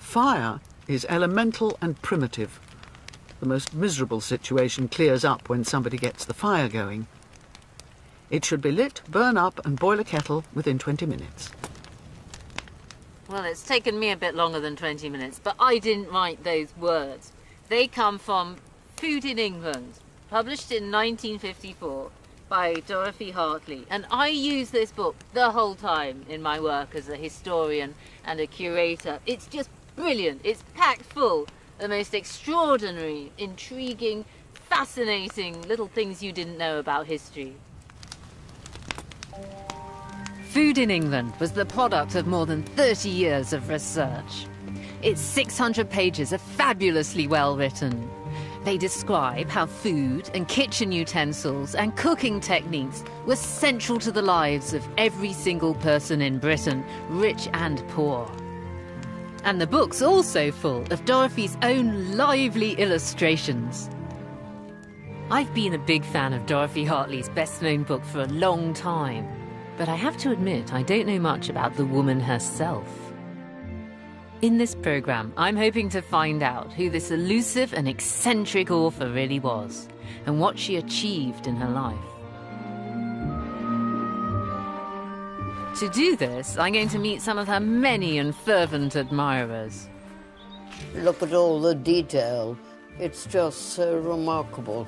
Fire is elemental and primitive. The most miserable situation clears up when somebody gets the fire going. It should be lit, burn up and boil a kettle within 20 minutes. Well, it's taken me a bit longer than 20 minutes, but I didn't write those words. They come from Food in England, published in 1954 by Dorothy Hartley. And I use this book the whole time in my work as a historian and a curator. It's just brilliant. It's packed full of the most extraordinary, intriguing, fascinating little things you didn't know about history. Food in England was the product of more than 30 years of research. Its 600 pages are fabulously well written. They describe how food and kitchen utensils and cooking techniques were central to the lives of every single person in Britain, rich and poor. And the book's also full of Dorothy's own lively illustrations. I've been a big fan of Dorothy Hartley's best-known book for a long time, but I have to admit I don't know much about the woman herself. In this programme, I'm hoping to find out who this elusive and eccentric author really was, and what she achieved in her life. To do this, I'm going to meet some of her many and fervent admirers. Look at all the detail. It's just so remarkable.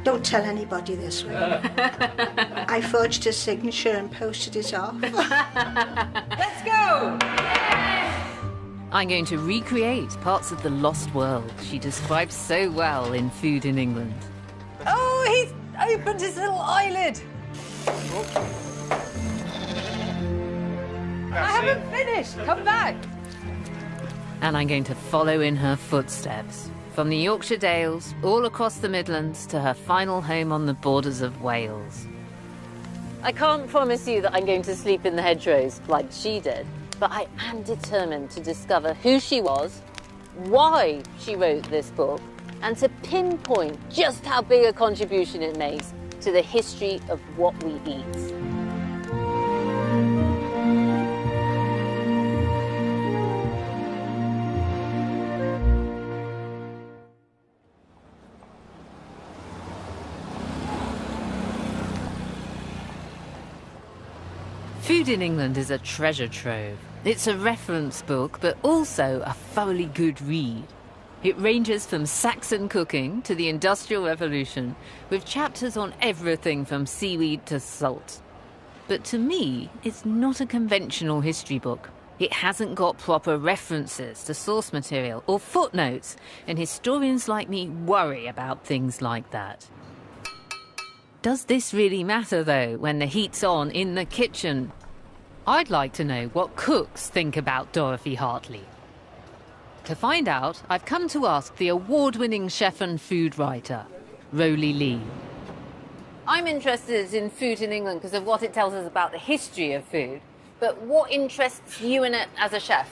Don't tell anybody this, will you? I forged his signature and posted it off. Let's go! I'm going to recreate parts of the lost world she describes so well in Food in England. Oh, he's opened his little eyelid. I haven't finished. Come back. And I'm going to follow in her footsteps. From the Yorkshire Dales, all across the Midlands, to her final home on the borders of Wales. I can't promise you that I'm going to sleep in the hedgerows like she did, but I am determined to discover who she was, why she wrote this book, and to pinpoint just how big a contribution it makes to the history of what we eat. Food in England is a treasure trove. It's a reference book, but also a thoroughly good read. It ranges from Saxon cooking to the Industrial Revolution, with chapters on everything from seaweed to salt. But to me, it's not a conventional history book. It hasn't got proper references to source material or footnotes, and historians like me worry about things like that. Does this really matter, though, when the heat's on in the kitchen? I'd like to know what cooks think about Dorothy Hartley. To find out, I've come to ask the award-winning chef and food writer, Roly Lee. I'm interested in Food in England because of what it tells us about the history of food, but what interests you in it as a chef?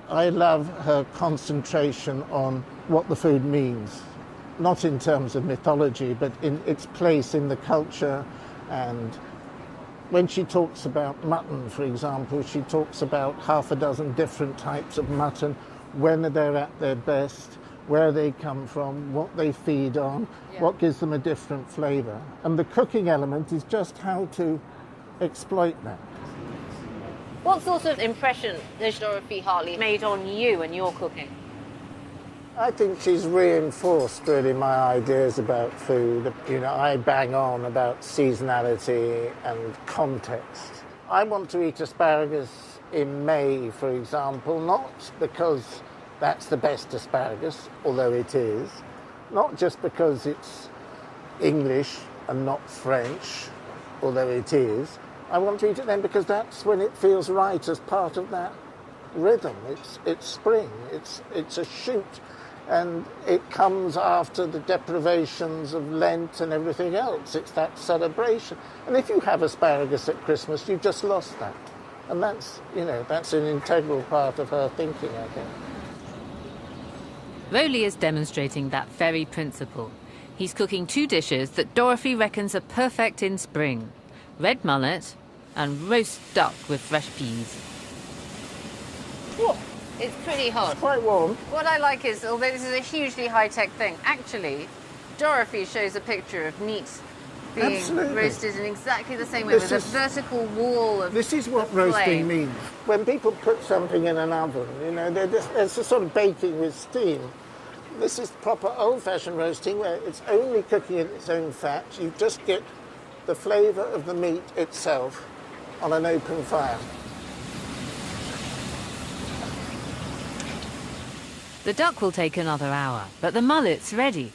I love her concentration on what the food means. Not in terms of mythology, but in its place in the culture. And when she talks about mutton, for example, she talks about half a dozen different types of mutton, when they're at their best, where they come from, what they feed on, what gives them a different flavour. And the cooking element is just how to exploit that. What sort of impression has Dorothy Hartley made on you and your cooking? I think she's reinforced really my ideas about food. You know, I bang on about seasonality and context. I want to eat asparagus in May, for example, not because that's the best asparagus, although it is, not just because it's English and not French, although it is. I want to eat it then because that's when it feels right as part of that rhythm. It's spring, it's a shoot. And it comes after the deprivations of Lent and everything else. It's that celebration. And if you have asparagus at Christmas, you've just lost that. And that's, you know, that's an integral part of her thinking, I think. Roly is demonstrating that very principle. He's cooking two dishes that Dorothy reckons are perfect in spring: red mullet and roast duck with fresh peas. Whoa, it's pretty hot. Quite warm. What I like is, although this is a hugely high-tech thing, actually, Dorothy shows a picture of meat being Absolutely. roasted in exactly the same way, with a vertical wall of This is what of roasting flame. means. When people put something in an oven, you know, it's a sort of baking with steam. This is proper old-fashioned roasting where it's only cooking in its own fat. You just get the flavour of the meat itself on an open fire. The duck will take another hour, but the mullet's ready.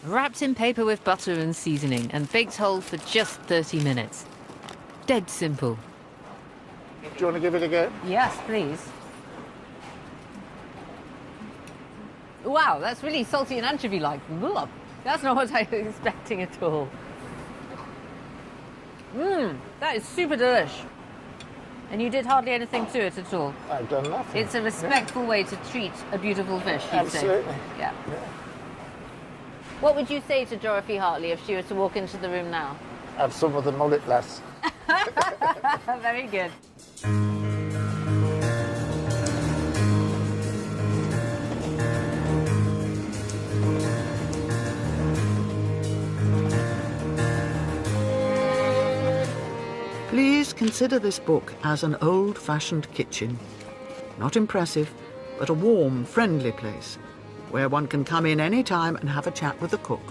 Wrapped in paper with butter and seasoning and baked whole for just 30 minutes. Dead simple. Do you want to give it a go? Yes, please. Wow, that's really salty and anchovy-like. Ugh, that's not what I was expecting at all. That is super delish. And you did hardly anything to it at all. I've done nothing. It's a respectful way to treat a beautiful fish, you'd say. Absolutely. Yeah. What would you say to Dorothy Hartley if she were to walk into the room now? Have some of the mullet, lass. Very good. Please consider this book as an old-fashioned kitchen. Not impressive, but a warm, friendly place where one can come in any time and have a chat with the cook.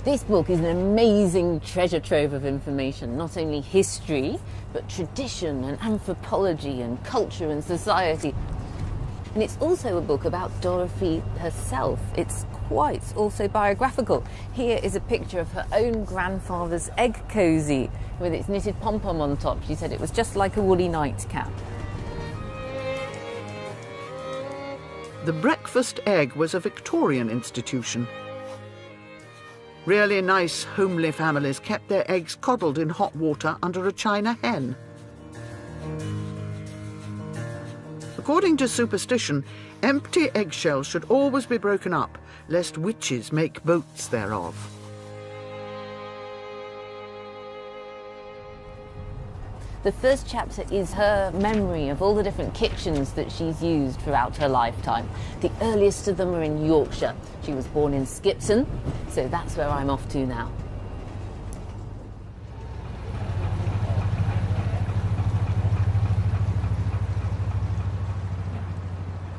This book is an amazing treasure trove of information, not only history, but tradition and anthropology and culture and society. And it's also a book about Dorothy herself. It's quite also biographical. Here is a picture of her own grandfather's egg cosy with its knitted pom-pom on top. She said it was just like a woolly nightcap. The breakfast egg was a Victorian institution. Really nice, homely families kept their eggs coddled in hot water under a china hen. According to superstition, empty eggshells should always be broken up, lest witches make boats thereof. The first chapter is her memory of all the different kitchens that she's used throughout her lifetime. The earliest of them are in Yorkshire. She was born in Skipton, so that's where I'm off to now.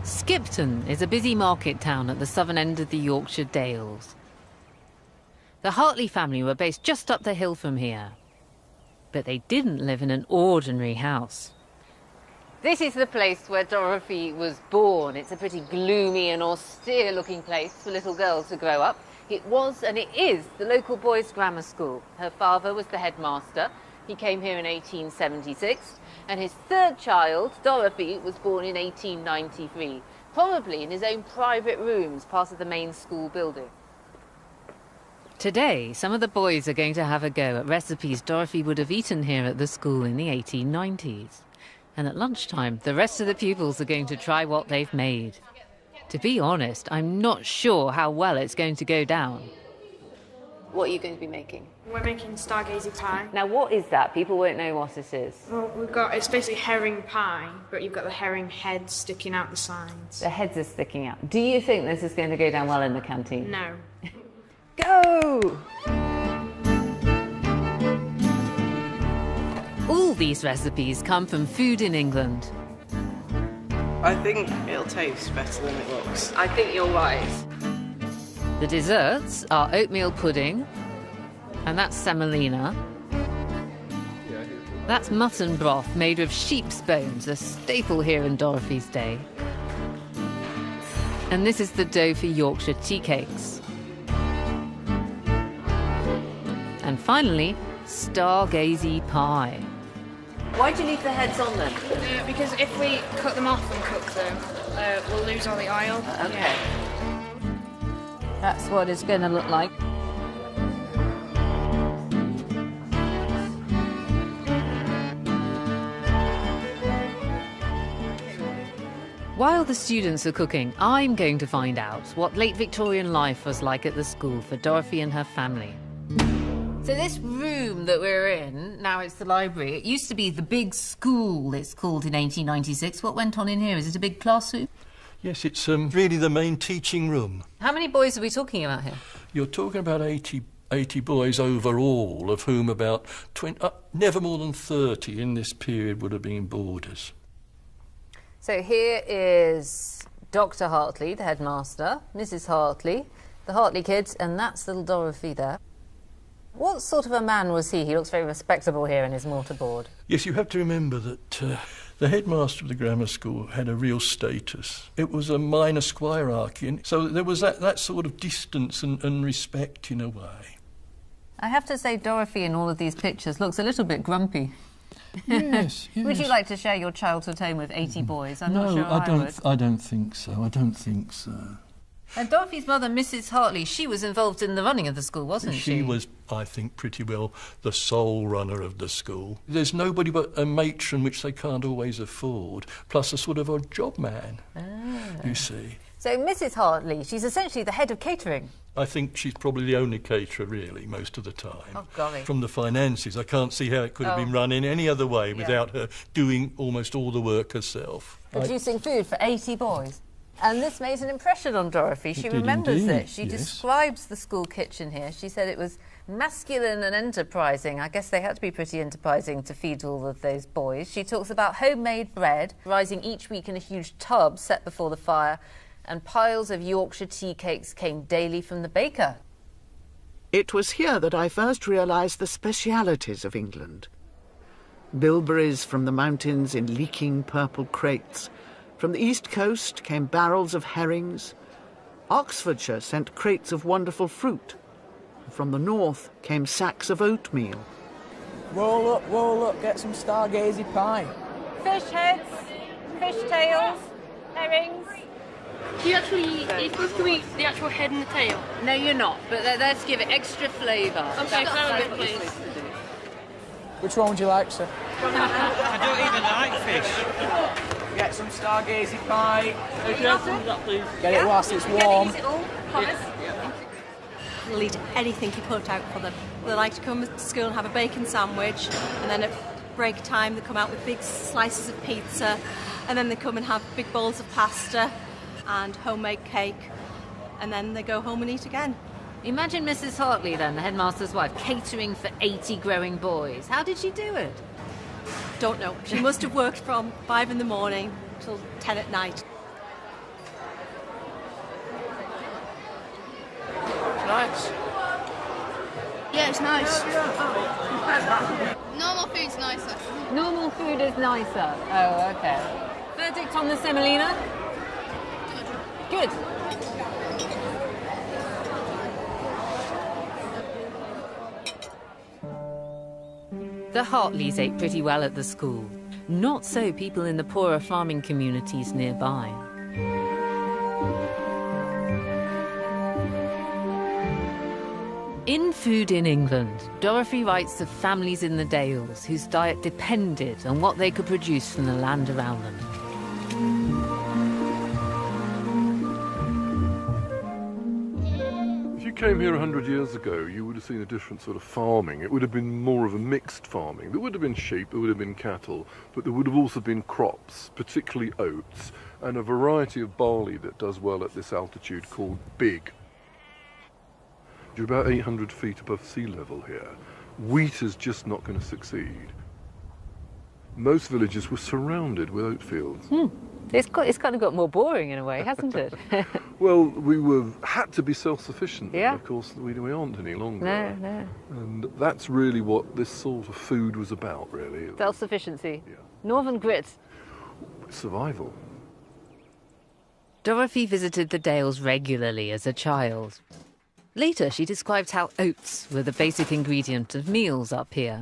Skipton is a busy market town at the southern end of the Yorkshire Dales. The Hartley family were based just up the hill from here. But they didn't live in an ordinary house. This is the place where Dorothy was born. It's a pretty gloomy and austere-looking place for little girls to grow up. It was, and it is, the local boys' grammar school. Her father was the headmaster. He came here in 1876. And his third child, Dorothy, was born in 1893, probably in his own private rooms, part of the main school building. Today, some of the boys are going to have a go at recipes Dorothy would have eaten here at the school in the 1890s. And at lunchtime, the rest of the pupils are going to try what they've made. To be honest, I'm not sure how well it's going to go down. What are you going to be making? We're making stargazy pie. Now, what is that? People won't know what it is. Well, it's basically herring pie, but you've got the herring heads sticking out the sides. The heads are sticking out. Do you think this is going to go down well in the canteen? No. Go! All these recipes come from food in England. I think it'll taste better than it looks. I think you're right. The desserts are oatmeal pudding, and that's semolina. That's mutton broth made with sheep's bones, a staple here in Dorothy's day. And this is the dough for Yorkshire tea cakes. And finally, stargazy pie. Why do you leave the heads on then? Because if we cut them off and cook them, we'll lose all the oil. Okay. Yeah. That's what it's going to look like. While the students are cooking, I'm going to find out what late Victorian life was like at the school for Dorothy and her family. So this room that we're in, now it's the library, it used to be the big school, it's called, in 1896. What went on in here? Is it a big classroom? Yes, it's really the main teaching room. How many boys are we talking about here? You're talking about 80 boys overall, of whom about 20, never more than 30 in this period would have been boarders. So here is Dr. Hartley, the headmaster, Mrs. Hartley, the Hartley kids, and that's little Dorothy there. What sort of a man was he? He looks very respectable here in his mortarboard. Yes, you have to remember that the headmaster of the grammar school had a real status. It was a minor squirearchy, and so there was that sort of distance and respect in a way. I have to say Dorothy in all of these pictures looks a little bit grumpy. Yes, yes. Would you like to share your childhood home with 80 boys? I'm not sure I would. I don't think so. I don't think so. And Dorothy's mother, Mrs. Hartley, she was involved in the running of the school, wasn't she? She was, I think, pretty well the sole runner of the school. There's nobody but a matron, which they can't always afford, plus a sort of a job man, you see. So Mrs. Hartley, she's essentially the head of catering. I think she's probably the only caterer, really, most of the time. Oh, golly. From the finances, I can't see how it could have been run in any other way without her doing almost all the work herself. Producing food for 80 boys. And this made an impression on Dorothy. She remembers indeed, it. She describes the school kitchen here. She said it was masculine and enterprising. I guess they had to be pretty enterprising to feed all of those boys. She talks about homemade bread rising each week in a huge tub set before the fire, and piles of Yorkshire tea cakes came daily from the baker. It was here that I first realised the specialities of England. Bilberries from the mountains in leaking purple crates. From the east coast came barrels of herrings. Oxfordshire sent crates of wonderful fruit. From the north came sacks of oatmeal. Roll up, get some stargazy pie. Fish heads, fish tails, herrings. You're supposed to eat the actual head and the tail. No, you're not, but let's give it extra flavour. Okay, can I have a bit, please? Which one would you like, sir? I don't even like fish. Get some stargazy pie. Can you have some of that, please? Get it whilst it's warm. Use it all, promise? They'll eat anything you put out for them. They like to come to school and have a bacon sandwich, and then at break time they come out with big slices of pizza, and then they come and have big bowls of pasta and homemade cake, and then they go home and eat again. Imagine Mrs. Hartley then, the headmaster's wife, catering for 80 growing boys. How did she do it? Don't know. She must have worked from 5 in the morning till 10 at night. Nice. Yeah, it's nice. Normal food's nicer. Normal food is nicer. Oh, okay. Verdict on the semolina? Good. The Hartleys ate pretty well at the school. Not so people in the poorer farming communities nearby. In Food in England, Dorothy writes of families in the Dales whose diet depended on what they could produce from the land around them. If you came here 100 years ago, you would have seen a different sort of farming. It would have been more of a mixed farming. There would have been sheep, there would have been cattle, but there would have also been crops, particularly oats, and a variety of barley that does well at this altitude called big. You're about 800 feet above sea level here. Wheat is just not going to succeed. Most villages were surrounded with oat fields. It's kind of got more boring in a way, hasn't it? Well, had to be self-sufficient. Yeah. Of course, we aren't any longer. No. And that's really what this sort of food was about, really. Self-sufficiency. Yeah. Northern grit. Survival. Dorothy visited the Dales regularly as a child. Later, she described how oats were the basic ingredient of meals up here.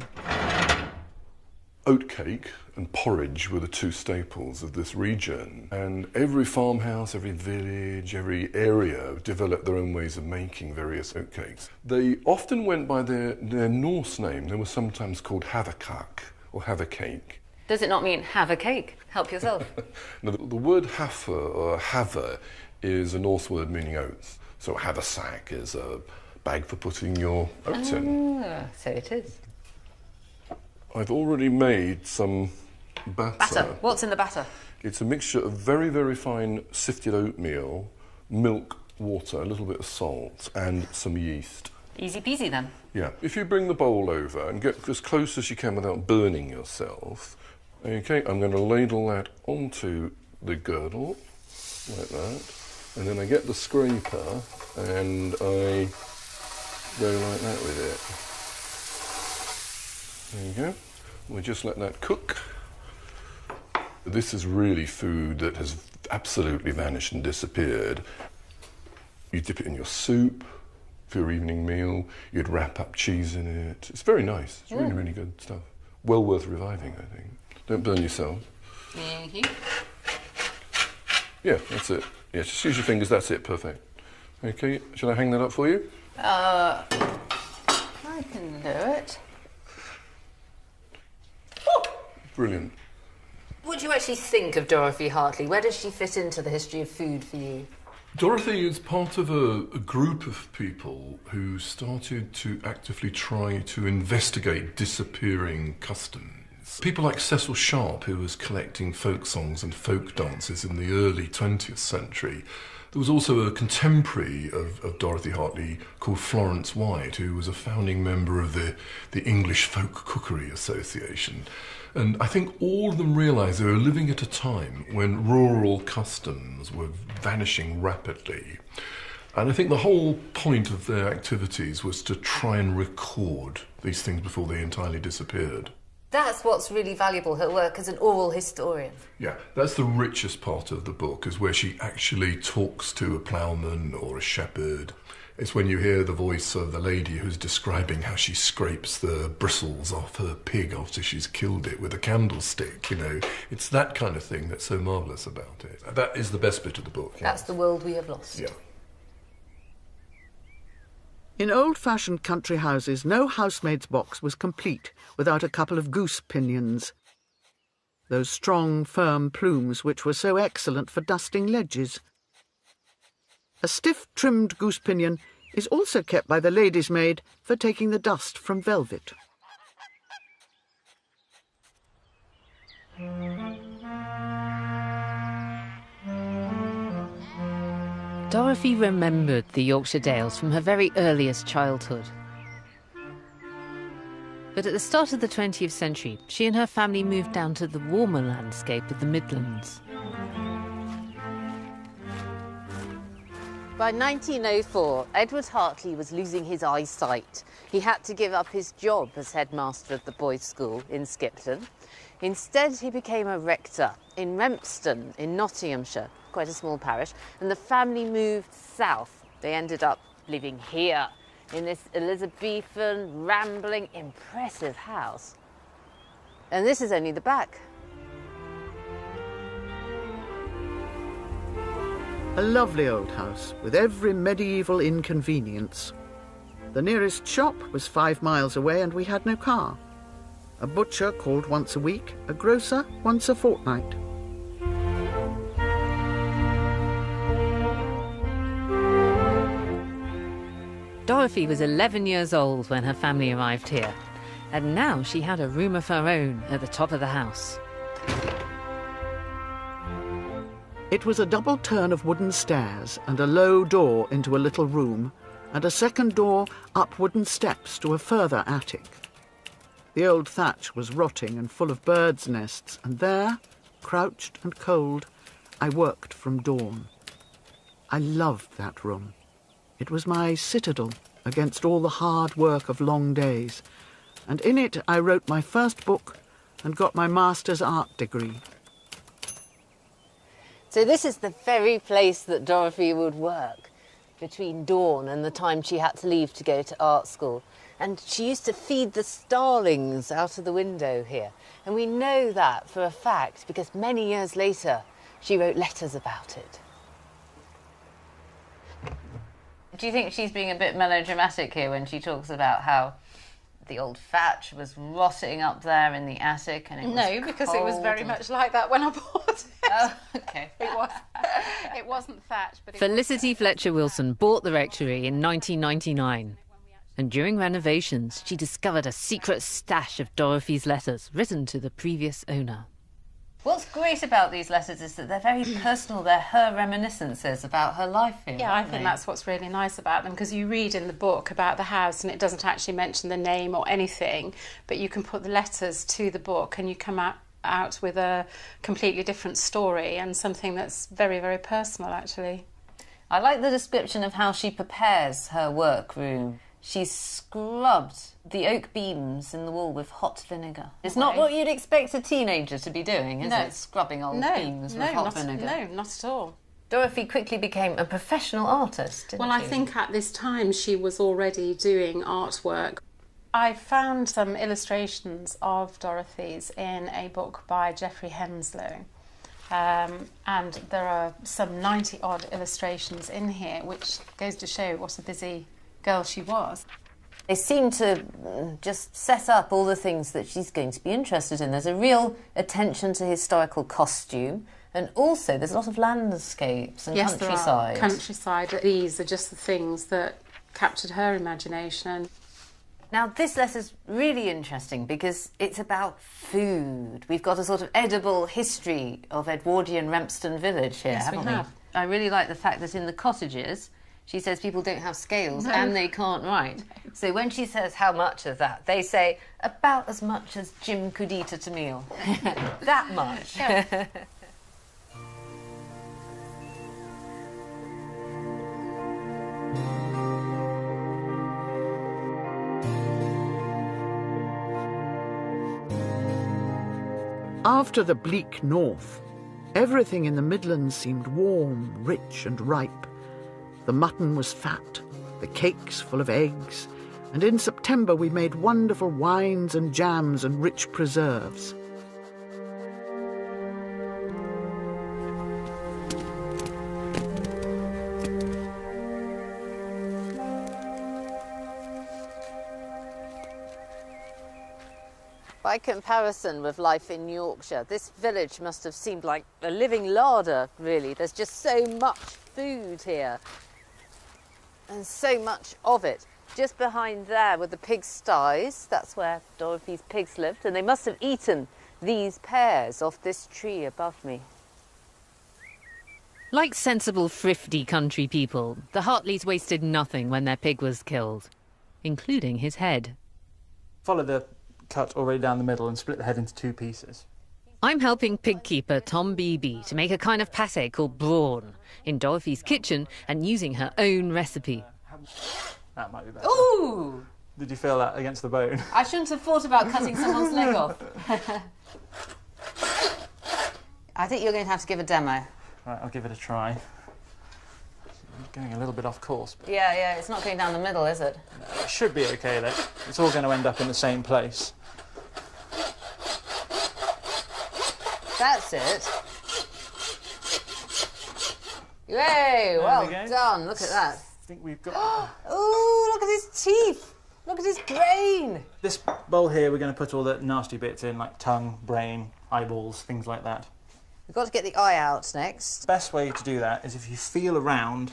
Oatcake and porridge were the two staples of this region, and every farmhouse, every village, every area developed their own ways of making various oatcakes. They often went by their Norse name. They were sometimes called havakak or havacake. Does it not mean have a cake? Help yourself. Now, the word hafa or hava is a Norse word meaning oats. So haversack is a bag for putting your oats in. So it is. I've already made some batter. Batter. What's in the batter? It's a mixture of very, very fine sifted oatmeal, milk, water, a little bit of salt, and some yeast. Easy peasy then. Yeah. If you bring the bowl over and get as close as you can without burning yourself, okay, I'm going to ladle that onto the girdle, like that, and then I get the scraper and I go like that with it. There you go. We just let that cook. This is really food that has absolutely vanished and disappeared. You dip it in your soup for your evening meal. You'd wrap up cheese in it. It's very nice. It's really, really good stuff. Well worth reviving, I think. Don't burn yourself. Thank you. Yeah, that's it. Yeah, just use your fingers. That's it. Perfect. Okay, shall I hang that up for you? I can do it. Brilliant. What do you actually think of Dorothy Hartley? Where does she fit into the history of food for you? Dorothy is part of a group of people who started to actively try to investigate disappearing customs. People like Cecil Sharp, who was collecting folk songs and folk dances in the early 20th century. There was also a contemporary of Dorothy Hartley called Florence White, who was a founding member of the English Folk Cookery Association. And I think all of them realised they were living at a time when rural customs were vanishing rapidly. And I think the whole point of their activities was to try and record these things before they entirely disappeared. That's what's really valuable, her work as an oral historian. Yeah, that's the richest part of the book, is where she actually talks to a ploughman or a shepherd. It's when you hear the voice of the lady who's describing how she scrapes the bristles off her pig after she's killed it with a candlestick, you know. It's that kind of thing that's so marvellous about it. That is the best bit of the book. That's the world we have lost. Yeah. In old-fashioned country houses, no housemaid's box was complete without a couple of goose pinions. Those strong, firm plumes which were so excellent for dusting ledges. A stiff-trimmed goose pinion is also kept by the lady's maid for taking the dust from velvet. Dorothy remembered the Yorkshire Dales from her very earliest childhood. But at the start of the 20th century, she and her family moved down to the warmer landscape of the Midlands. By 1904, Edward Hartley was losing his eyesight. He had to give up his job as headmaster of the boys' school in Skipton. Instead, he became a rector in Rempston in Nottinghamshire, quite a small parish, and the family moved south. They ended up living here, in this Elizabethan, rambling, impressive house. And this is only the back. A lovely old house with every medieval inconvenience. The nearest shop was 5 miles away and we had no car. A butcher called once a week, a grocer once a fortnight. Dorothy was 11 years old when her family arrived here, and now she had a room of her own at the top of the house. It was a double turn of wooden stairs and a low door into a little room, and a second door up wooden steps to a further attic. The old thatch was rotting and full of birds' nests, and there, crouched and cold, I worked from dawn. I loved that room. It was my citadel against all the hard work of long days, and in it I wrote my first book and got my master's art degree. So this is the very place that Dorothy would work, between dawn and the time she had to leave to go to art school. And she used to feed the starlings out of the window here. And we know that for a fact because many years later she wrote letters about it. Do you think she's being a bit melodramatic here when she talks about how the old thatch was rotting up there in the attic and it was No, because it was very much like that when I bought it. Oh, okay. It wasn't thatch, but Felicity Fletcher Wilson bought the rectory in 1999. And during renovations, she discovered a secret stash of Dorothy's letters written to the previous owner. What's great about these letters is that they're very personal. They're her reminiscences about her life here. Yeah, I think that's what's really nice about them, because you read in the book about the house and it doesn't actually mention the name or anything, but you can put the letters to the book and you come out with a completely different story and something that's very, very personal, actually. I like the description of how she prepares her workroom. She's scrubbed the oak beams in the wall with hot vinegar. It's not what you'd expect a teenager to be doing, is it? Scrubbing old beams with hot vinegar. No, not at all. Dorothy quickly became a professional artist, didn't she? Well, I think at this time she was already doing artwork. I found some illustrations of Dorothy's in a book by Geoffrey Henslow. And there are some 90-odd illustrations in here, which goes to show what a busy girl she was. They seem to just set up all the things that she's going to be interested in. There's a real attention to historical costume, and also there's a lot of landscapes and countryside. There are countryside. These are just the things that captured her imagination. Now, this letter's really interesting because it's about food. We've got a sort of edible history of Edwardian Rempston village here, haven't we? I really like the fact that in the cottages, she says people don't have scales and they can't write. So when she says how much of that, they say about as much as Jim could eat at a meal. That much. Yeah. After the bleak north, everything in the Midlands seemed warm, rich and ripe. The mutton was fat, the cakes full of eggs, and in September we made wonderful wines and jams and rich preserves. By comparison with life in Yorkshire, this village must have seemed like a living larder, really. There's just so much food here. And so much of it. Just behind there were the pigsties. That's where Dorothy's pigs lived. And they must have eaten these pears off this tree above me. Like sensible, thrifty country people, the Hartleys wasted nothing when their pig was killed, including his head. Follow the cut all the way down the middle and split the head into two pieces. I'm helping pig keeper Tom Beebe to make a kind of pâté called brawn in Dorothy's kitchen and using her own recipe. That might be better. Ooh! Did you feel that against the bone? I shouldn't have thought about cutting someone's leg off. I think you're going to have to give a demo. Right, I'll give it a try. Going a little bit off course. Yeah, it's not going down the middle, is it? It should be okay, though. It's all going to end up in the same place. That's it. Yay! Well done. Look at that. I think we've got... Ooh, look at his teeth. Look at his brain. This bowl here, we're going to put all the nasty bits in, like tongue, brain, eyeballs, things like that. We've got to get the eye out next. The best way to do that is if you feel around,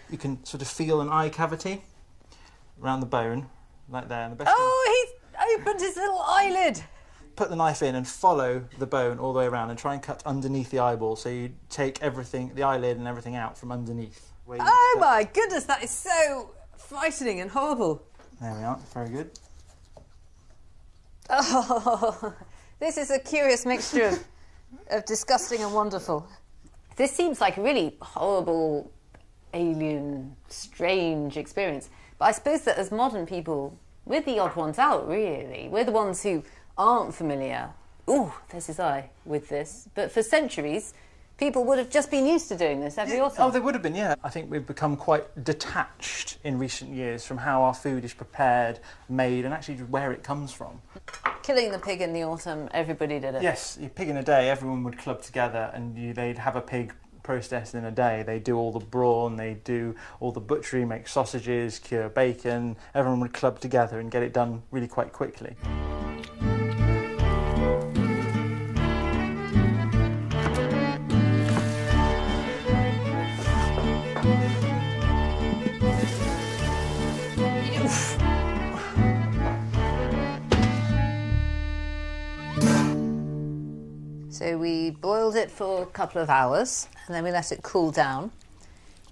you can sort of feel an eye cavity around the bone, like there. And the best he's opened his little eyelid. Put the knife in and follow the bone all the way around and try and cut underneath the eyeball, so you take everything, the eyelid and everything out from underneath. Oh my goodness, that is so frightening and horrible. There we are, very good. Oh, this is a curious mixture of disgusting and wonderful. This seems like a really horrible, alien, strange experience. But I suppose that as modern people, we're the odd ones out, really. We're the ones who aren't familiar. Ooh, there's his eye with this. But for centuries, people would have just been used to doing this every autumn. Oh, they would have been, yeah. I think we've become quite detached in recent years from how our food is prepared, made, and actually where it comes from. Killing the pig in the autumn, everybody did it. Yes, a pig in a day, everyone would club together and they'd have a pig processed in a day. They do all the brawn, they do all the butchery, make sausages, cure bacon. Everyone would club together and get it done really quite quickly. So we boiled it for a couple of hours and then we let it cool down.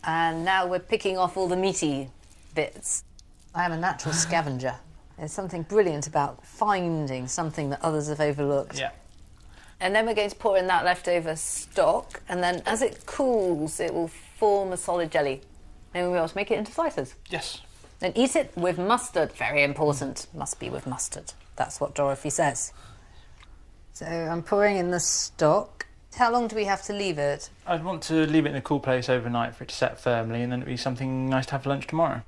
And now we're picking off all the meaty bits. I am a natural scavenger. There's something brilliant about finding something that others have overlooked. Yeah. And then we're going to pour in that leftover stock, and then as it cools, it will form a solid jelly. And we'll make it into slices. Yes. Then eat it with mustard. Very important. Must be with mustard. That's what Dorothy says. So I'm pouring in the stock. How long do we have to leave it? I'd want to leave it in a cool place overnight for it to set firmly, and then it'd be something nice to have for lunch tomorrow.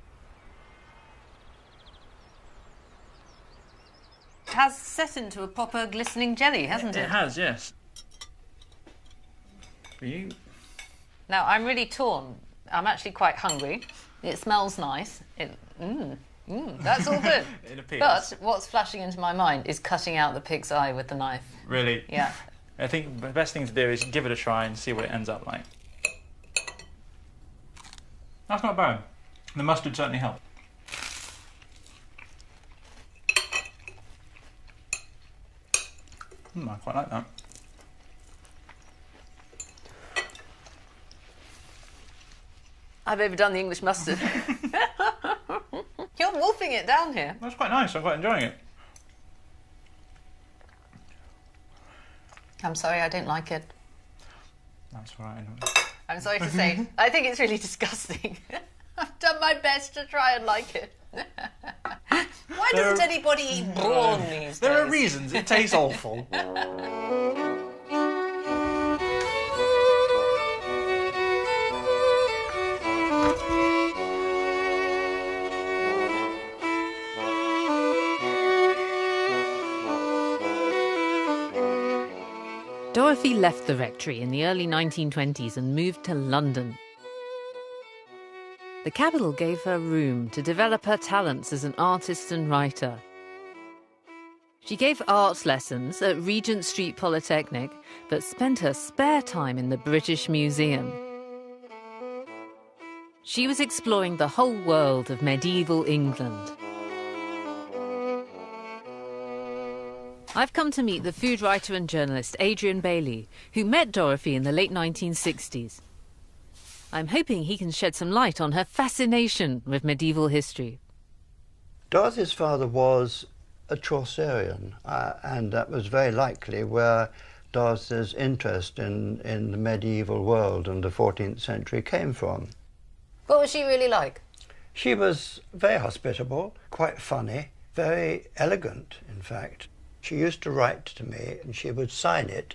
It has set into a proper glistening jelly, hasn't it? It has, yes. For you? Now, I'm really torn. I'm actually quite hungry. It smells nice. That's all good. It appears. But what's flashing into my mind is cutting out the pig's eye with the knife. Really? Yeah. I think the best thing to do is give it a try and see what it ends up like. That's not bad. The mustard certainly helped. I quite like that. I've overdone the English mustard. You're wolfing it down here. That's quite nice. I'm quite enjoying it. I'm sorry, I don't like it. That's all right. I'm sorry to say, I think it's really disgusting. I've done my best to try and like it. Why doesn't anybody eat brawn these days? There are reasons. It tastes awful. Dorothy left the rectory in the early 1920s and moved to London. The capital gave her room to develop her talents as an artist and writer. She gave art lessons at Regent Street Polytechnic, but spent her spare time in the British Museum. She was exploring the whole world of medieval England. I've come to meet the food writer and journalist Adrian Bailey, who met Dorothy in the late 1960s. I'm hoping he can shed some light on her fascination with medieval history. Dorothy's father was a Chaucerian, and that was very likely where Dorothy's interest in the medieval world and the 14th century came from. What was she really like? She was very hospitable, quite funny, very elegant, in fact. She used to write to me and she would sign it,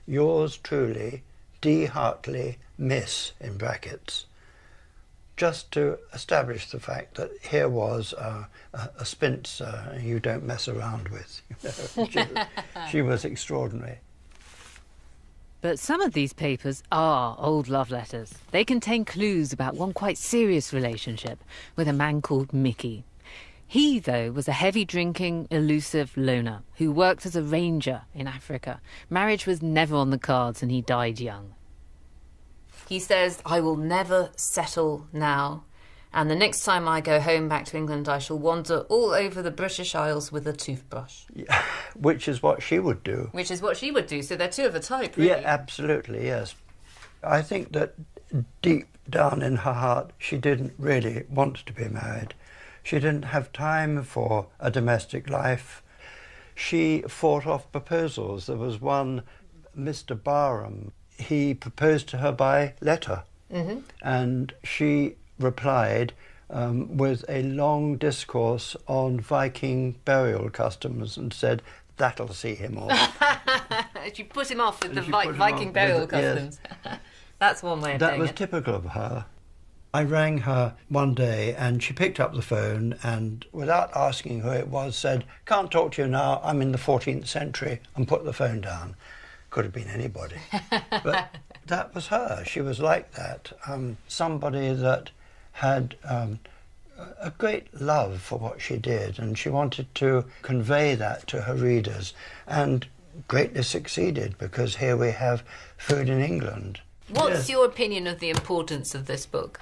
"Yours truly, D. Hartley, Miss," in brackets, just to establish the fact that here was a spinster you don't mess around with. She was extraordinary. But some of these papers are old love letters. They contain clues about one quite serious relationship with a man called Mickey. He, though, was a heavy-drinking, elusive loner who worked as a ranger in Africa. Marriage was never on the cards and he died young. He says, "I will never settle now, and the next time I go home back to England I shall wander all over the British Isles with a toothbrush." Yeah, which is what she would do. Which is what she would do, so they're two of a type, really. Yeah, absolutely, yes. I think that deep down in her heart she didn't really want to be married. She didn't have time for a domestic life. She fought off proposals. There was one, Mr. Barham. He proposed to her by letter, and she replied with a long discourse on Viking burial customs and said, "That'll see him off." She put him off with the Viking burial customs. Yes. That's one way of doing it. That was typical of her. I rang her one day and she picked up the phone and, without asking who it was, said, "Can't talk to you now, I'm in the 14th century," and put the phone down. Could have been anybody. But That was her. She was like that. Somebody that had a great love for what she did, and she wanted to convey that to her readers, and greatly succeeded, because here we have Food in England. What's your opinion of the importance of this book?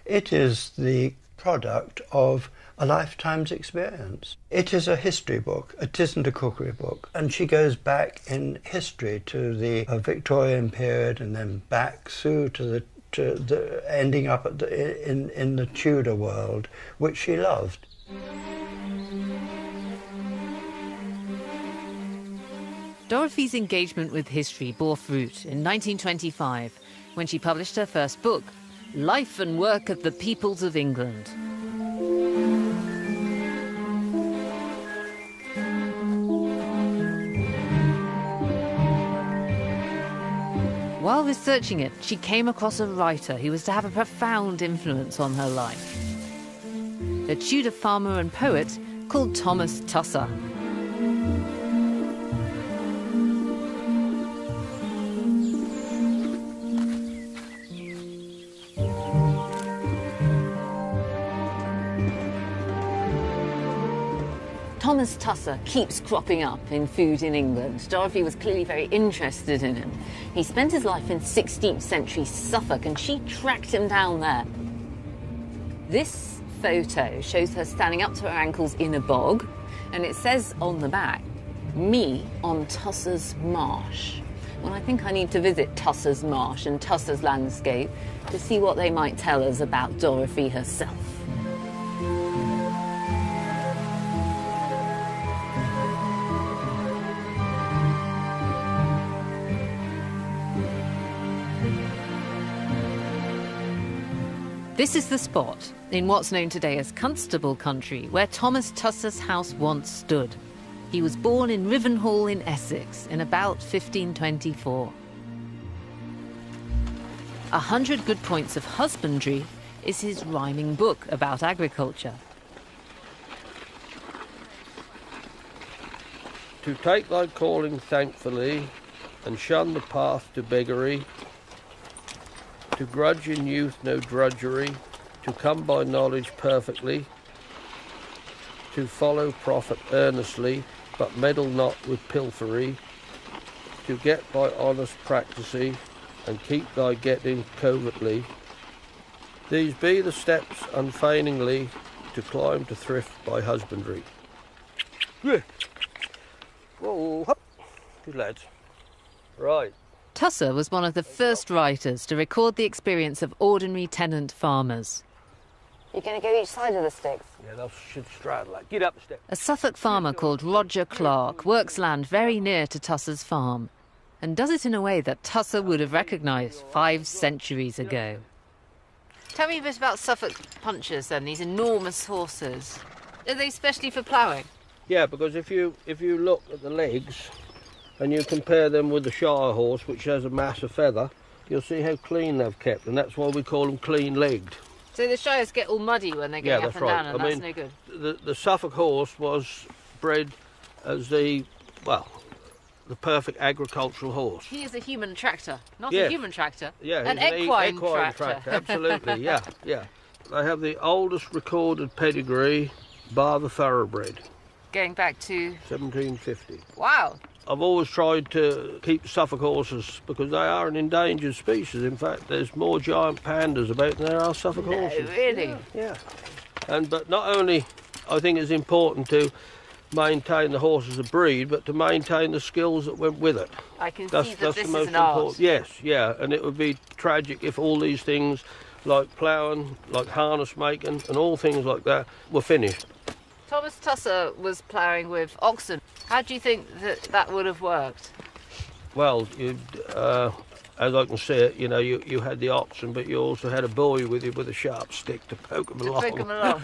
It is the product of a lifetime's experience. It is a history book. It isn't a cookery book. And she goes back in history to the Victorian period, and then back through to the ending up at in the Tudor world, which she loved. Dorothy's engagement with history bore fruit in 1925 when she published her first book, Life and Work of the Peoples of England. While researching it, she came across a writer who was to have a profound influence on her life. A Tudor farmer and poet called Thomas Tusser. Thomas Tusser keeps cropping up in Food in England. Dorothy was clearly very interested in him. He spent his life in 16th century Suffolk, and she tracked him down there. This photo shows her standing up to her ankles in a bog, and it says on the back, "Me on Tusser's Marsh." Well, I think I need to visit Tusser's Marsh and Tusser's landscape to see what they might tell us about Dorothy herself. This is the spot, in what's known today as Constable Country, where Thomas Tusser's house once stood. He was born in Rivenhall in Essex in about 1524. 100 Good Points of Husbandry is his rhyming book about agriculture. To take thy calling thankfully, and shun the path to beggary, to grudge in youth no drudgery, to come by knowledge perfectly, to follow profit earnestly, but meddle not with pilfery, to get by honest practicing, and keep thy getting covertly. These be the steps unfeigningly to climb to thrift by husbandry. Whoa, hop. Good lads. Right. Tusser was one of the first writers to record the experience of ordinary tenant farmers. You're going to go each side of the sticks? Yeah, those should straddle that. Get up the steps. A Suffolk farmer called Roger Clark works land very near to Tusser's farm, and does it in a way that Tusser would have recognised 5 centuries ago. Tell me a bit about Suffolk punchers then, these enormous horses. Are they specially for ploughing? Yeah, because if you look at the legs and you compare them with the Shire horse, which has a mass of feather, you'll see how clean they've kept, and that's why we call them clean-legged. So the Shires get all muddy when they're going up and down, and that's no good? The Suffolk horse was bred as the perfect agricultural horse. He is a human tractor, not Yeah. a human tractor. Yeah, an he's equine tractor. Absolutely, yeah. They have the oldest recorded pedigree, bar the thoroughbred. Going back to 1750. Wow. I've always tried to keep Suffolk horses because they are an endangered species. In fact, there's more giant pandas about than there are Suffolk horses. Really? Yeah. But not only, I think it's important to maintain the horse as a breed, but to maintain the skills that went with it. I can see that this is an important. art. Yes, yeah, and it would be tragic if all these things, like ploughing, like harness making, and all things like that, were finished. Thomas Tusser was ploughing with oxen. How do you think that would have worked? Well, as I can see it, you had the oxen, but you also had a boy with you with a sharp stick to poke them along. Poke them along.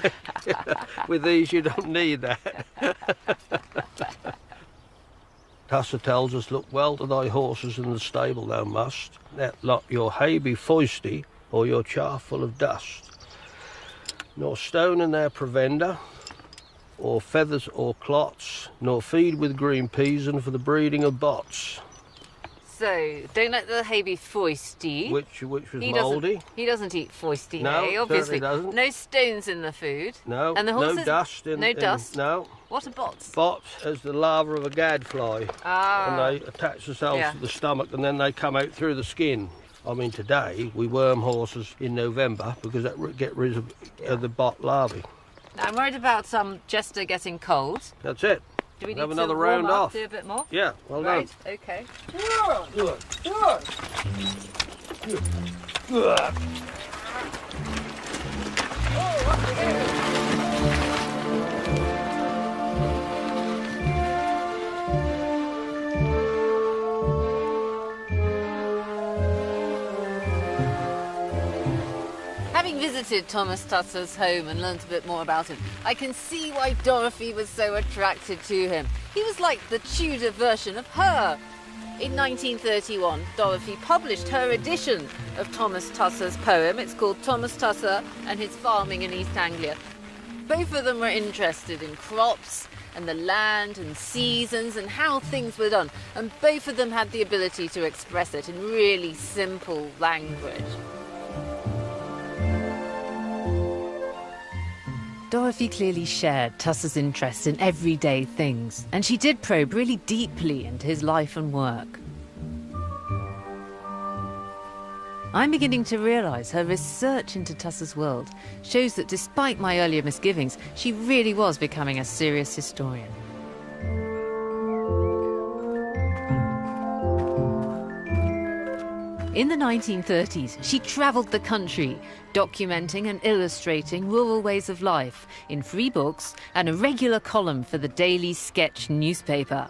With these, you don't need that. Tusser tells us, look well to thy horses in the stable thou must, let not your hay be foisty, or your chaff full of dust, nor stone in their provender, or feathers or clots, nor feed with green peas and for the breeding of bots. So, don't let the hay be foisty. Which was He mouldy. He doesn't eat foisty No, hay, obviously. certainly doesn't. No stones in the food. No, And the horses, no dust. No dust. No. What are bots? Bots as the larva of a gadfly. Ah. And they attach themselves Yeah. to the stomach and then they come out through the skin. I mean, today we worm horses in November because that get rid of the bot larvae. Now, I'm worried about Jester getting cold. That's it. Do we need Have to another warm round up, off? do a bit more? Yeah, well right, done. okay. Having visited Thomas Tusser's home and learnt a bit more about him, I can see why Dorothy was so attracted to him. He was like the Tudor version of her. In 1931, Dorothy published her edition of Thomas Tusser's poem. It's called Thomas Tusser and His Farming in East Anglia. Both of them were interested in crops and the land and seasons and how things were done, and both of them had the ability to express it in really simple language. Dorothy clearly shared Tusser's interest in everyday things, and she did probe really deeply into his life and work. I'm beginning to realise her research into Tusser's world shows that despite my earlier misgivings, she really was becoming a serious historian. In the 1930s, she travelled the country, documenting and illustrating rural ways of life in 3 books and a regular column for the Daily Sketch newspaper.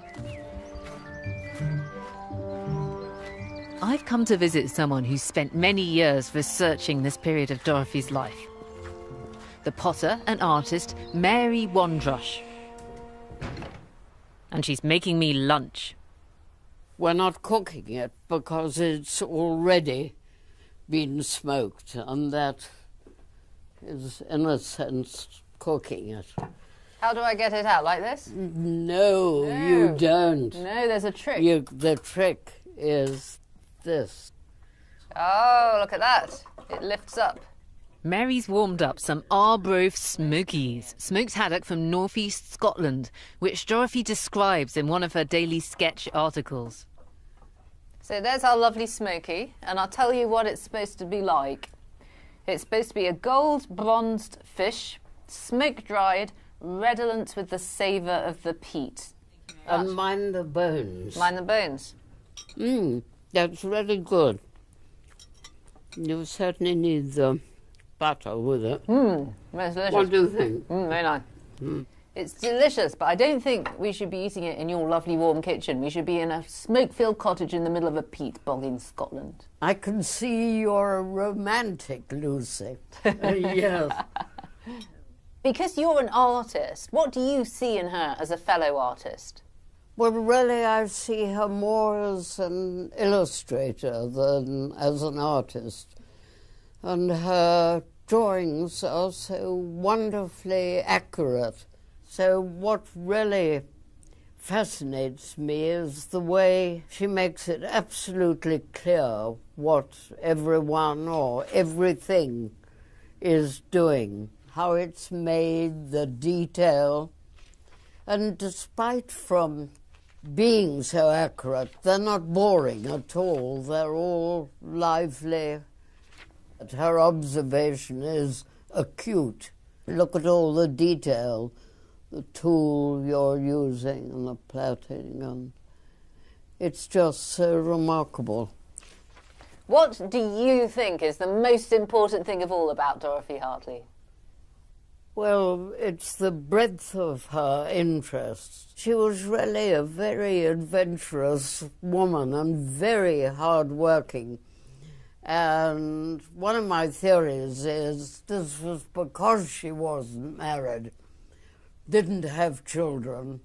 I've come to visit someone who's spent many years researching this period of Dorothy's life. The potter and artist Mary Wandrush. And she's making me lunch. We're not cooking it because it's already been smoked, and that is, in a sense, cooking it. How do I get it out? Like this? No, you don't. No, there's a trick. The trick is this. Oh, look at that. It lifts up. Mary's warmed up some Arbroath smokies, smoked haddock from northeast Scotland, which Dorothy describes in one of her Daily Sketch articles. So there's our lovely smoky, and I'll tell you what it's supposed to be like. It's supposed to be a gold-bronzed fish, smoke-dried, redolent with the savour of the peat. And mind the bones. Mind the bones. That's really good. You certainly need the butter with it. Very delicious. What do you think? Very nice. It's delicious, but I don't think we should be eating it in your lovely warm kitchen. We should be in a smoke-filled cottage in the middle of a peat bog in Scotland. I can see you're a romantic, Lucy. Yes. Because you're an artist, what do you see in her as a fellow artist? Well, really, I see her more as an illustrator than as an artist. And her drawings are so wonderfully accurate. So what really fascinates me is the way she makes it absolutely clear what everyone or everything is doing, how it's made, the detail. And despite from being so accurate, they're not boring at all. They're all lively. Her observation is acute. Look at all the detail, the tool you're using and the plaiting, and it's just so remarkable. What do you think is the most important thing of all about Dorothy Hartley? Well, it's the breadth of her interests. She was really a very adventurous woman and very hard-working. And one of my theories is this was because she wasn't married, didn't have children,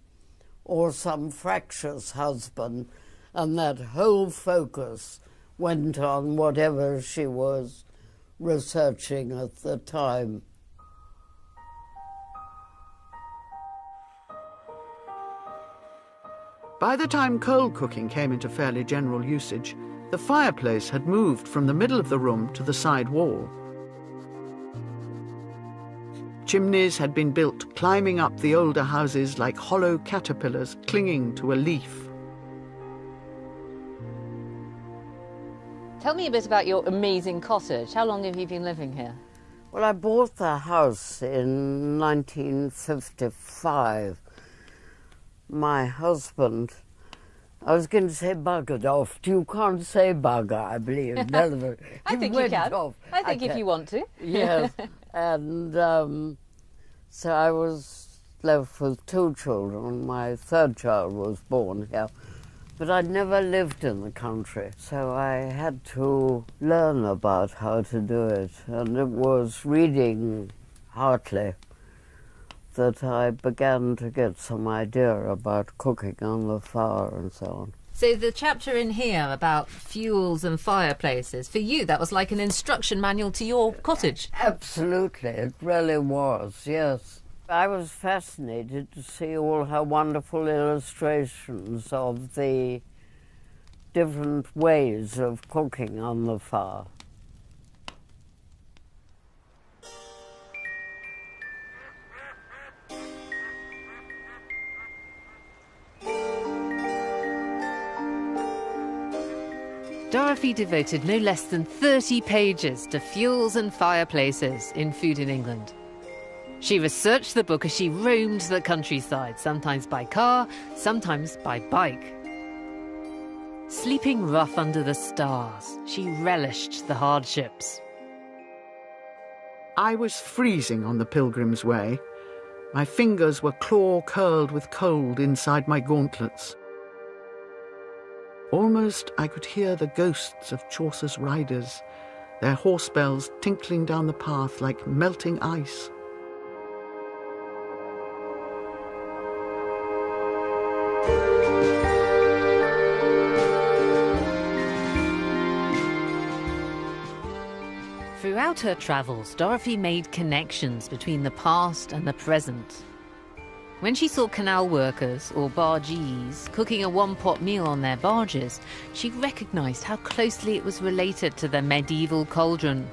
or some fractious husband, and that whole focus went on whatever she was researching at the time. By the time coal cooking came into fairly general usage, the fireplace had moved from the middle of the room to the side wall. Chimneys had been built climbing up the older houses like hollow caterpillars clinging to a leaf. Tell me a bit about your amazing cottage. How long have you been living here? Well, I bought the house in 1955. My husband, I was going to say buggered off. You can't say bugger, I believe. Never. I think you can. I think if you want to. Yes. And so I was left with 2 children. My 3rd child was born here. But I'd never lived in the country, so I had to learn about how to do it. And it was reading Hartley that I began to get some idea about cooking on the fire and so on. So the chapter in here about fuels and fireplaces, for you that was like an instruction manual to your cottage? Absolutely, it really was, yes. I was fascinated to see all her wonderful illustrations of the different ways of cooking on the fire. Dorothy devoted no less than 30 pages to fuels and fireplaces in Food in England. She researched the book as she roamed the countryside, sometimes by car, sometimes by bike. Sleeping rough under the stars, she relished the hardships. I was freezing on the Pilgrim's Way. My fingers were claw-curled with cold inside my gauntlets. Almost I could hear the ghosts of Chaucer's riders, their horse bells tinkling down the path like melting ice. Throughout her travels, Dorothy made connections between the past and the present. When she saw canal workers, or bargees, cooking a one-pot meal on their barges, she recognised how closely it was related to the medieval cauldron.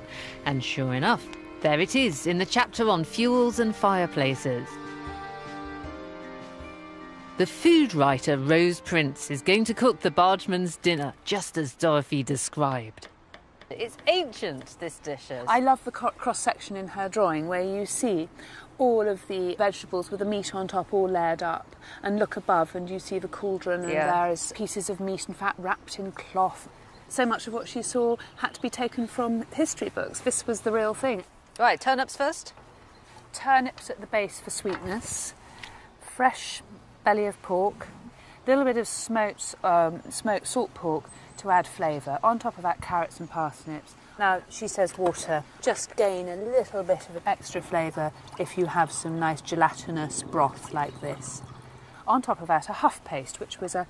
And sure enough, there it is in the chapter on fuels and fireplaces. The food writer Rose Prince is going to cook the bargeman's dinner just as Dorothy described. It's ancient, this dish is. I love the cross-section in her drawing where you see all of the vegetables with the meat on top all layered up, and look above and you see the cauldron and there's pieces of meat and fat wrapped in cloth. So much of what she saw had to be taken from history books. This was the real thing. Right, turnips first? Turnips at the base for sweetness, fresh belly of pork, a little bit of smoked salt pork to add flavour. On top of that, carrots and parsnips. Now, she says water. Just gain a little bit of extra flavour if you have some nice gelatinous broth like this. On top of that, a huff paste, which was a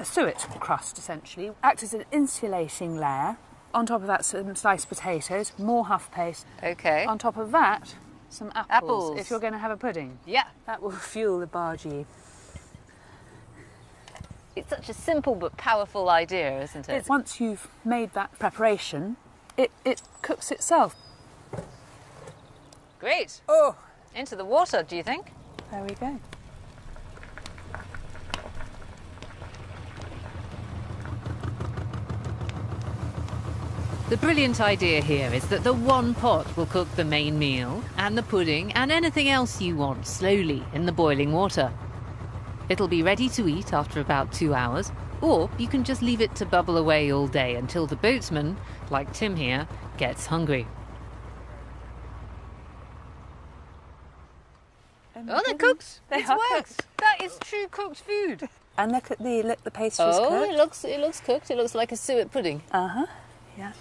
suet crust, essentially. Acts as an insulating layer. On top of that, some sliced potatoes, more huff paste. OK. On top of that, some apples. If you're going to have a pudding. Yeah. That will fuel the bargee. It's such a simple but powerful idea, isn't it? Once you've made that preparation, it cooks itself. Great. Oh! Into the water, do you think? There we go. The brilliant idea here is that the one pot will cook the main meal and the pudding and anything else you want slowly in the boiling water. It'll be ready to eat after about 2 hours, or you can just leave it to bubble away all day until the boatsman, like Tim here, gets hungry. Oh, they're cooked. It's worked. That is true cooked food. And look at the pastry's cooked. Oh, it looks cooked. It looks like a suet pudding. Uh-huh. Yeah.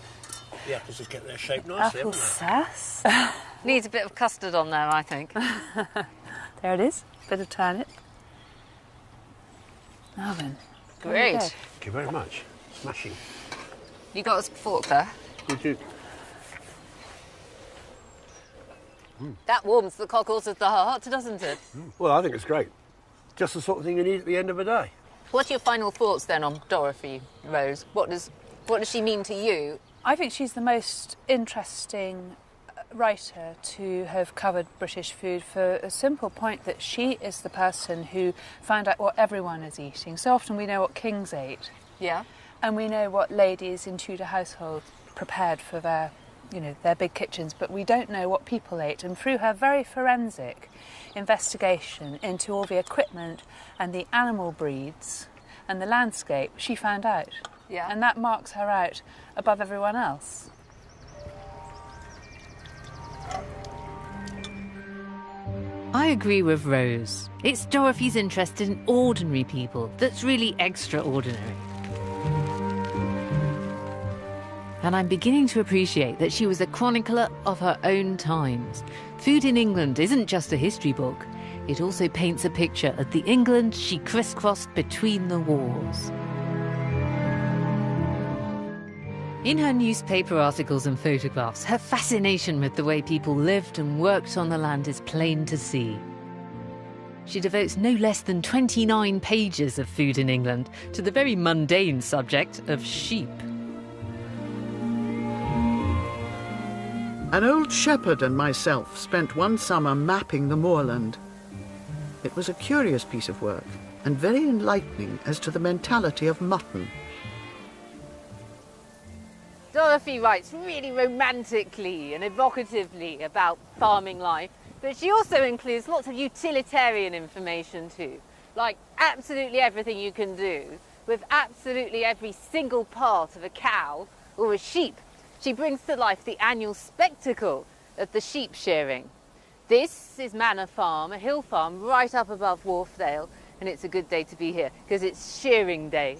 The apples will get their shape nicely, Apple sass. Needs a bit of custard on there, I think. There it is. Bit of turnip. Now then. Great. Thank you very much. Smashing. You got a fork there? Did you? That warms the cockles of the heart, doesn't it? Well, I think it's great. Just the sort of thing you need at the end of a day. What are your final thoughts then on Dorothy, Rose? What does she mean to you? I think she's the most interesting writer to have covered British food for a simple point that she is the person who found out what everyone is eating. So often we know what kings ate. Yeah. And we know what ladies in Tudor households prepared for their big kitchens, but we don't know what people ate. And through her very forensic investigation into all the equipment and the animal breeds and the landscape, she found out. Yeah. And that marks her out above everyone else. I agree with Rose. It's Dorothy's interest in ordinary people that's really extraordinary. And I'm beginning to appreciate that she was a chronicler of her own times. Food in England isn't just a history book. It also paints a picture of the England she crisscrossed between the wars. In her newspaper articles and photographs, her fascination with the way people lived and worked on the land is plain to see. She devotes no less than 29 pages of Food in England to the very mundane subject of sheep. An old shepherd and myself spent one summer mapping the moorland. It was a curious piece of work and very enlightening as to the mentality of mutton. Dorothy writes really romantically and evocatively about farming life, but she also includes lots of utilitarian information too, like absolutely everything you can do with absolutely every single part of a cow or a sheep. She brings to life the annual spectacle of the sheep shearing. This is Manor Farm, a hill farm right up above Wharfdale, and it's a good day to be here because it's shearing day.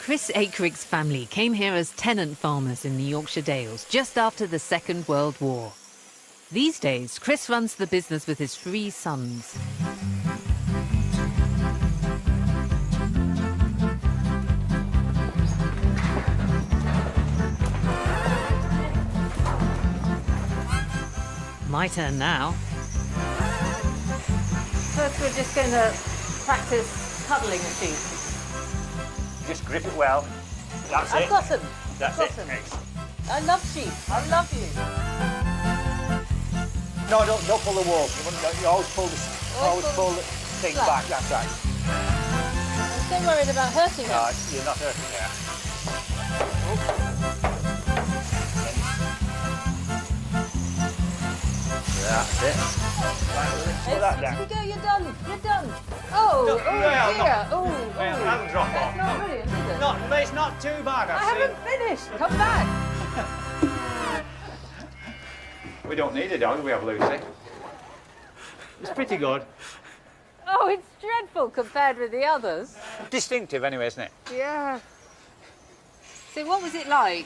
Chris Akerig's family came here as tenant farmers in the Yorkshire Dales just after the Second World War. These days, Chris runs the business with his 3 sons. My turn now. First, we're just going to practice cuddling a sheep. Just grip it well. That's it. I've got them. That's it. Excellent. I love sheep. I love you. No, don't pull the wool. You always pull the thing back. That's right. I'm so worried about hurting them. No, you're not hurting there. That's it. Right, put that down. Here we go. You're done. You're done. Oh, no, dear. Oh, well, that'll drop off. That's not brilliant, is it? It's not too bad, I haven't finished. Come back. We don't need a dog, we have Lucy. It's pretty good. Oh, it's dreadful compared with the others. Distinctive anyway, isn't it? Yeah. So what was it like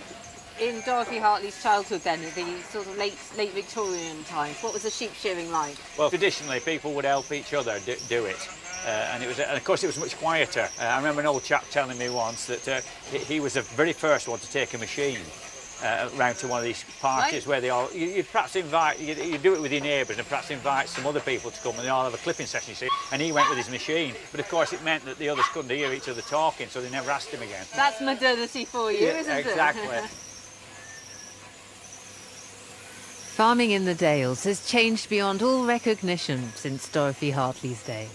in Dorothy Hartley's childhood then, the sort of late Victorian times? What was the sheep shearing like? Well, traditionally people would help each other do it. And of course it was much quieter. I remember an old chap telling me once that he was the very first one to take a machine round to one of these parties, right, where they all, you'd perhaps invite, you do it with your neighbours and perhaps invite some other people to come and they all have a clipping session, you see, and he went with his machine. But of course it meant that the others couldn't hear each other talking, so they never asked him again. That's modernity for you, isn't it? Exactly. Farming in the Dales has changed beyond all recognition since Dorothy Hartley's day.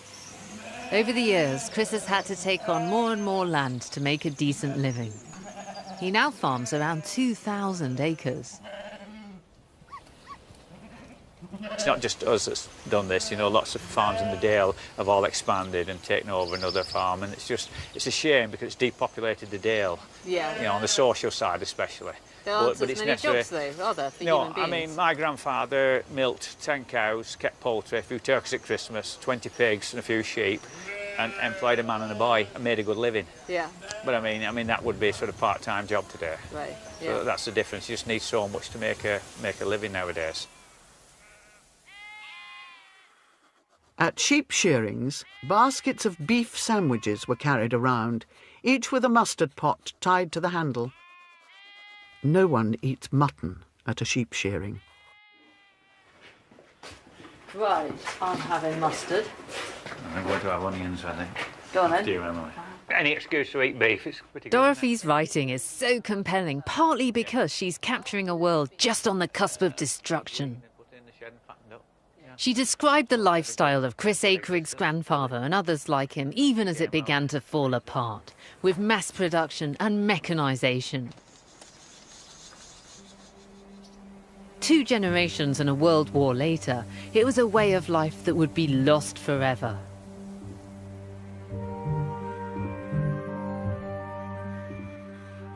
Over the years, Chris has had to take on more and more land to make a decent living. He now farms around 2,000 acres. It's not just us that's done this, you know, lots of farms in the Dale have all expanded and taken over another farm, and it's a shame because it's depopulated the Dale, yeah, you know, on the social side especially. There aren't as many jobs though, are there, for human beings? I mean, my grandfather milked 10 cows, kept poultry, a few turkeys at Christmas, 20 pigs and a few sheep, and employed a man and a boy and made a good living. Yeah. But I mean that would be a sort of part-time job today. Right. Yeah. So that's the difference. You just need so much to make a living nowadays. At sheep shearings, baskets of beef sandwiches were carried around, each with a mustard pot tied to the handle. No one eats mutton at a sheep shearing. Right, I'm having mustard. I'm going to have onions, I think. Go on then. Dear Emily. Any excuse to eat beef, it's pretty good. Dorothy's writing is so compelling, partly because she's capturing a world just on the cusp of destruction. She described the lifestyle of Chris Akrig's grandfather and others like him, even as it began to fall apart, with mass production and mechanisation. 2 generations and a world war later, it was a way of life that would be lost forever.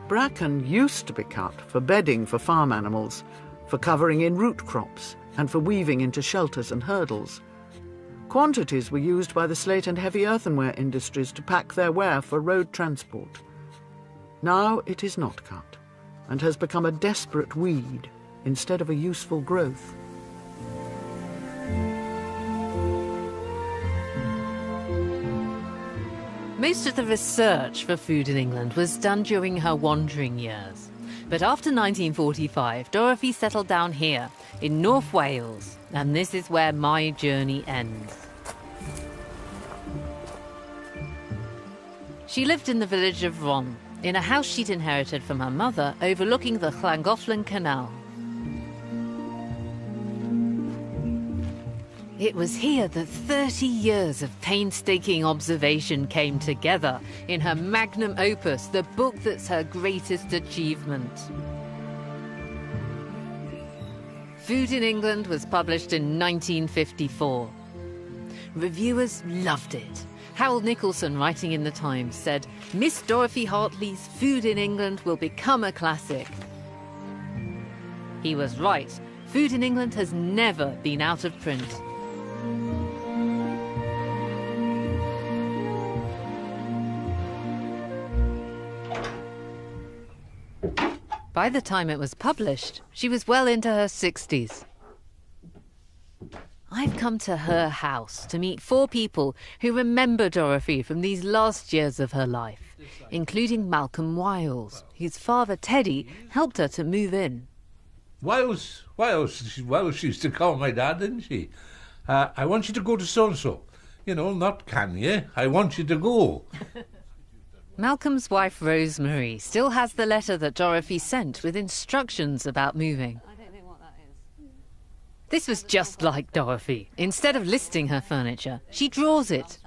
Bracken used to be cut for bedding for farm animals, for covering in root crops, and for weaving into shelters and hurdles. Quantities were used by the slate and heavy earthenware industries to pack their ware for road transport. Now it is not cut, and has become a desperate weed instead of a useful growth. Most of the research for food in England was done during her wandering years. But after 1945, Dorothy settled down here, in North Wales, and this is where my journey ends. She lived in the village of Ron, in a house she'd inherited from her mother overlooking the Llangollen Canal. It was here that 30 years of painstaking observation came together in her magnum opus, the book that's her greatest achievement. Food in England was published in 1954. Reviewers loved it. Harold Nicholson, writing in the Times, said, "Miss Dorothy Hartley's Food in England will become a classic." He was right. Food in England has never been out of print. By the time it was published, she was well into her 60s. I've come to her house to meet 4 people who remember Dorothy from these last years of her life, including Malcolm Wiles, whose father Teddy helped her to move in. Wiles she used to call my dad, didn't she? I want you to go to so-and-so. You know, not can you? I want you to go. Malcolm's wife Rosemary still has the letter that Dorothy sent with instructions about moving. This was just like Dorothy. Instead of listing her furniture, she draws it.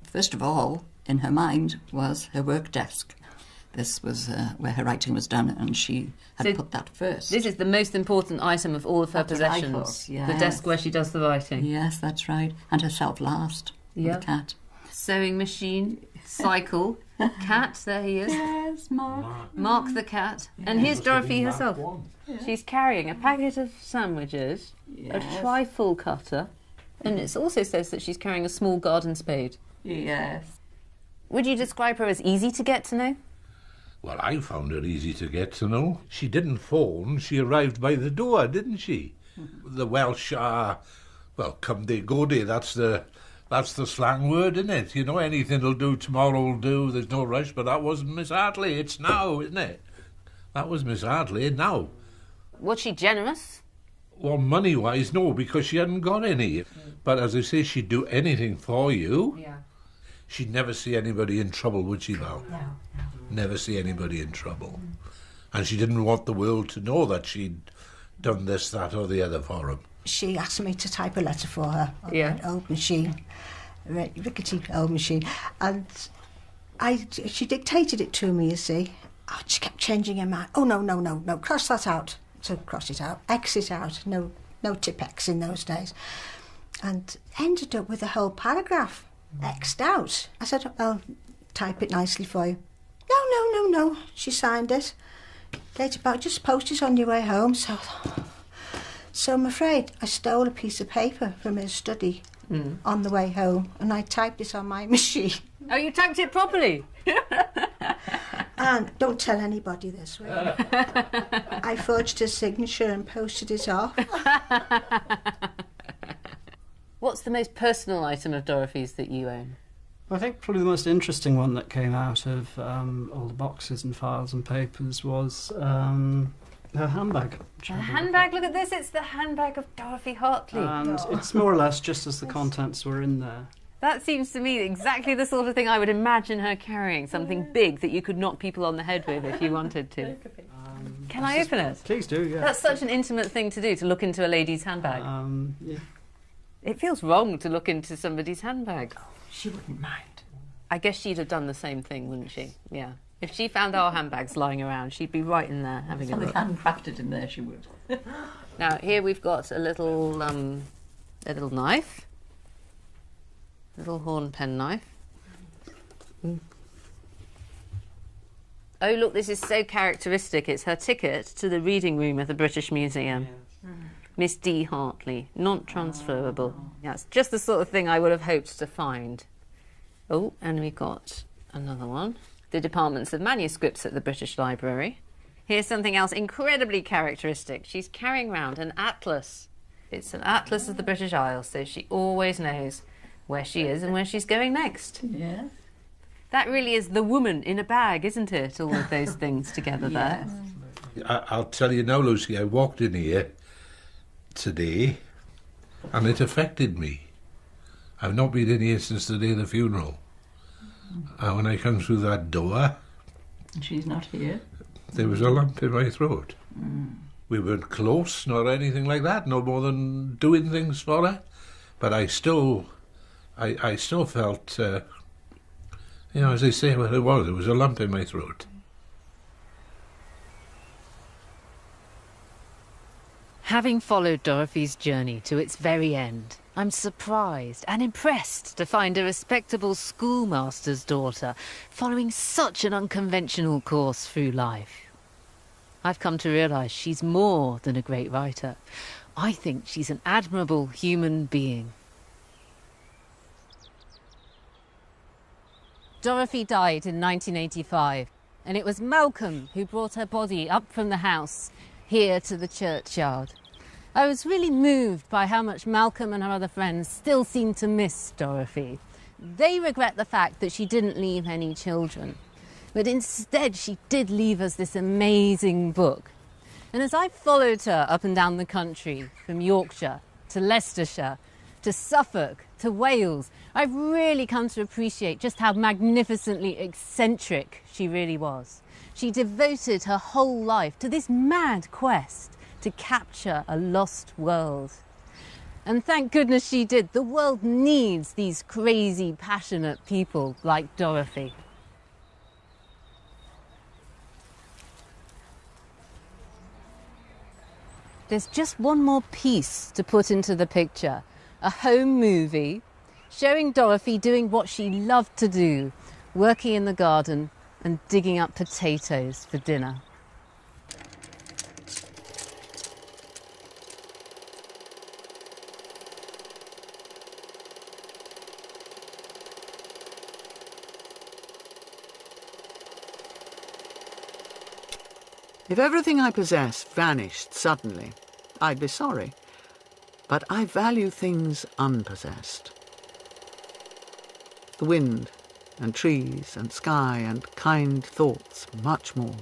First of all, in her mind, was her work desk. This was where her writing was done, and she had put that first. This is the most important item of all of her possessions. Yes. The desk where she does the writing. Yes, that's right. And herself last, with the cat. Sewing machine, cycle, cat, there he is. Yes, Mark. Mark the cat. And here's Dorothy herself. She's carrying a packet of sandwiches, a trifle cutter, and it also says that she's carrying a small garden spade. Yes. Would you describe her as easy to get to know? Well, I found her easy to get to know. She didn't phone, she arrived by the door, didn't she? The Welsh are, well, come day, go day, that's the slang word, isn't it? You know, anything'll do, tomorrow'll do, there's no rush, but that wasn't Miss Hartley, it's now, isn't it? That was Miss Hartley, now. Was she generous? Well, money-wise, no, because she hadn't got any. But as I say, she'd do anything for you. Yeah. She'd never see anybody in trouble, would she, Val? No. Never see anybody in trouble. And she didn't want the world to know that she'd done this, that or the other for him. She asked me to type a letter for her on an old machine, rickety old machine, and she dictated it to me, you see. Oh, she kept changing her mind. Oh, no, cross that out. So cross it out, X it out, no tip-X in those days. And ended up with a whole paragraph X'd out. I said, I'll type it nicely for you. No, she signed it. Date about, just post it on your way home. So I'm afraid I stole a piece of paper from her study on the way home, and I typed it on my machine. Oh, you typed it properly? And don't tell anybody this, will you? I forged her signature and posted it off. What's the most personal item of Dorothy's that you own? I think probably the most interesting one that came out of all the boxes and files and papers was her handbag. Her handbag, look at this, it's the handbag of Dorothy Hartley. And it's more or less just as the contents were in there. That seems to me exactly the sort of thing I would imagine her carrying, something big that you could knock people on the head with if you wanted to. Can I open it? Please do, yeah. That's such an intimate thing to do, to look into a lady's handbag. Yeah. It feels wrong to look into somebody's handbag. Oh, she wouldn't mind. I guess she'd have done the same thing, wouldn't she? Yeah. If she found our handbags lying around, she'd be right in there having a look. Something handcrafted in there, she would. Now, here we've got a little knife. Little horn pen knife. Oh, look, this is so characteristic. It's her ticket to the reading room at the British Museum. Yes. Miss D. Hartley, not transferable. That's just the sort of thing I would have hoped to find. Oh, and we've got another one. The Departments of Manuscripts at the British Library. Here's something else incredibly characteristic. She's carrying around an atlas. It's an atlas of the British Isles, so she always knows where she is and where she's going next. Yes. That really is the woman in a bag, isn't it? All of those things together Yes. there. I'll tell you now, Lucy, I walked in here today and it affected me. I've not been in here since the day of the funeral. And when I come through that door... And she's not here? There was a lump in my throat. We weren't close nor anything like that, no more than doing things for her. But I still felt, as they say what it was a lump in my throat. Having followed Dorothy's journey to its very end, I'm surprised and impressed to find a respectable schoolmaster's daughter following such an unconventional course through life. I've come to realise she's more than a great writer. I think she's an admirable human being. Dorothy died in 1985, and it was Malcolm who brought her body up from the house here to the churchyard. I was really moved by how much Malcolm and her other friends still seem to miss Dorothy. They regret the fact that she didn't leave any children, but instead she did leave us this amazing book. And as I followed her up and down the country, from Yorkshire to Leicestershire to Suffolk to Wales, I've really come to appreciate just how magnificently eccentric she really was. She devoted her whole life to this mad quest to capture a lost world. And thank goodness she did. The world needs these crazy, passionate people like Dorothy. There's just one more piece to put into the picture. A home movie showing Dorothy doing what she loved to do, working in the garden and digging up potatoes for dinner. If everything I possess vanished suddenly, I'd be sorry. But I value things unpossessed. The wind and trees and sky and kind thoughts much more.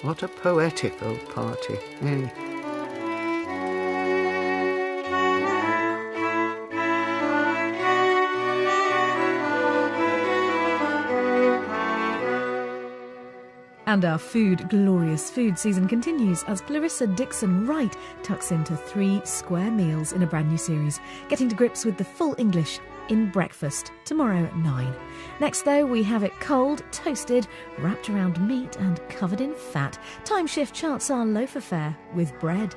What a poetic old party, eh? And our glorious food season continues as Clarissa Dickson Wright tucks into 3 square meals in a brand new series, getting to grips with the full English in Breakfast, tomorrow at 9. Next, though, we have it cold, toasted, wrapped around meat and covered in fat. Time shift charts our loafer fare with bread.